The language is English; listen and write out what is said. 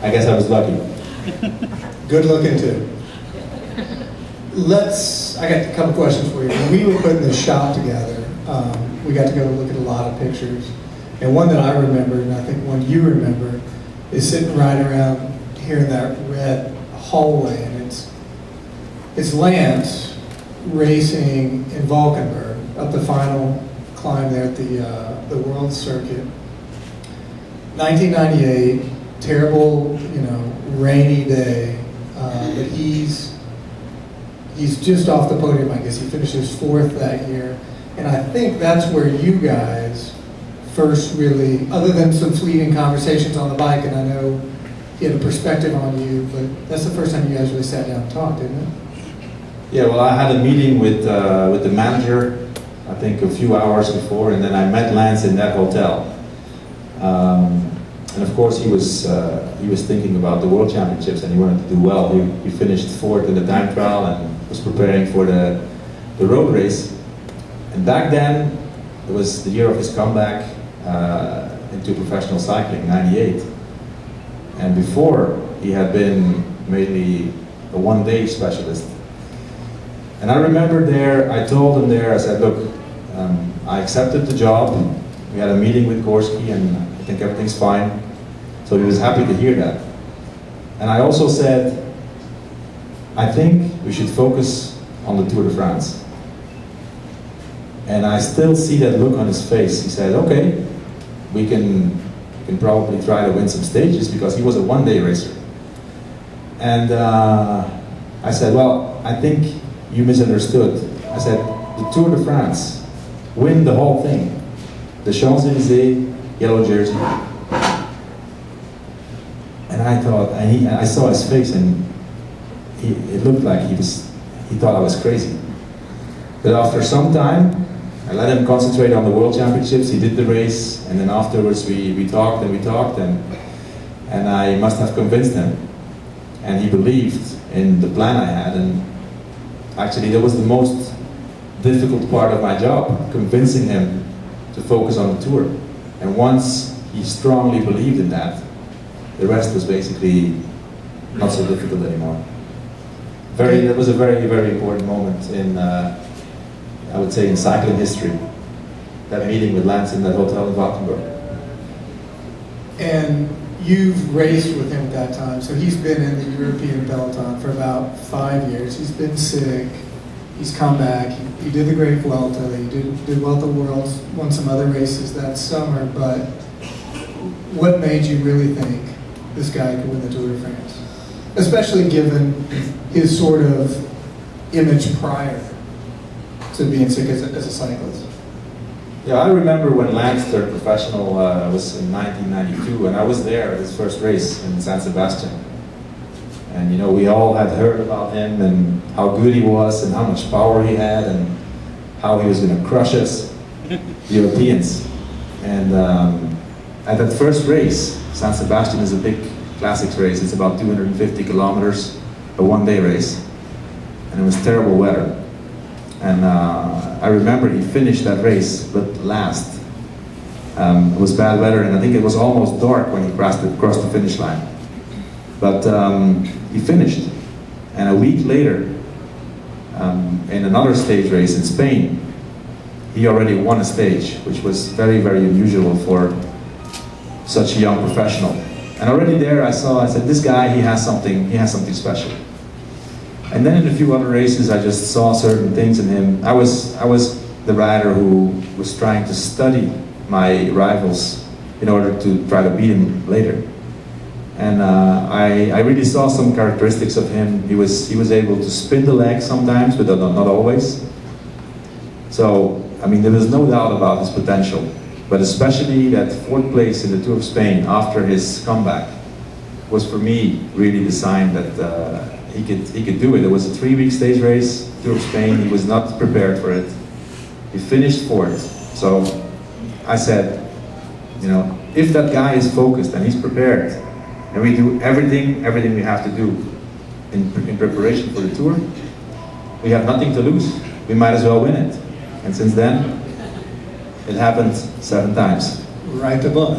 I guess I was lucky. Good looking too. I got a couple questions for you. When we were putting this shop together, we got to go look at a lot of pictures. And one that I remember, and I think one you remember, is sitting right around here in that red hallway, and it's Lance racing in Valkenburg up the final climb there at the World Circuit. 1998, terrible, rainy day, but he's just off the podium. I guess he finishes 4th that year, and I think that's where you guys first really, other than some fleeting conversations on the bike, and I know he had a perspective on you, but that's the first time you guys really sat down and talked, didn't it? Yeah, well, I had a meeting with the manager, I think a few hours before, and then I met Lance in that hotel. And of course, he was thinking about the World Championships, and he wanted to do well. He finished 4th in the time trial and was preparing for the road race. And back then, it was the year of his comeback into professional cycling, '98. And before, he had been mainly a one-day specialist. And I remember there, I told him there, I said, look, I accepted the job. We had a meeting with Gorski, and I think everything's fine. So he was happy to hear that. And I also said, I think we should focus on the Tour de France. And I still see that look on his face. He said, okay, we can probably try to win some stages, because he was a one-day racer. And I said, well, I think you misunderstood. I said, the Tour de France, win the whole thing. The Champs-Élysées, yellow jersey. And I thought, and I saw his face, and it looked like he thought I was crazy. But after some time, I let him concentrate on the World Championships. He did the race, and then afterwards we talked, and I must have convinced him. And he believed in the plan I had, and actually that was the most difficult part of my job, convincing him to focus on the Tour. And once he strongly believed in that, the rest was basically not so difficult anymore. That was a very, very important moment in, I would say, in cycling history. That meeting with Lance in that hotel in Valkenburg. And you've raced with him at that time, so he's been in the European peloton for about 5 years. He's been sick, he's come back, he did the Great Vuelta, he did well at the Worlds, won some other races that summer, but what made you really think this guy could win the Tour de France? Especially given his sort of image prior to being sick as a cyclist. Yeah, I remember when Lance turned professional was in 1992, and I was there at his first race in San Sebastian. And we all had heard about him and how good he was and how much power he had and how he was going to crush us, the Europeans. And at that first race, San Sebastian is a big classics race. It's about 250 kilometers, a one-day race. And it was terrible weather. And I remember he finished that race, but last. It was bad weather, and I think it was almost dark when he crossed the finish line. But he finished. And a week later, in another stage race in Spain, he already won a stage, which was very, very unusual for such a young professional. And already there I said, this guy, he has something special. And then in a few other races, I just saw certain things in him. I was the rider who was trying to study my rivals in order to try to beat him later. And I really saw some characteristics of him. He was able to spin the leg sometimes, but not always. So, I mean, there was no doubt about his potential. But especially that 4th place in the Tour of Spain after his comeback was for me really the sign that he could do it. It was a 3-week stage race, Tour of Spain. He was not prepared for it. He finished 4th. So I said, if that guy is focused and he's prepared, and we do everything we have to do in preparation for the Tour, we have nothing to lose. We might as well win it. And since then, it happened 7 times. Right the book.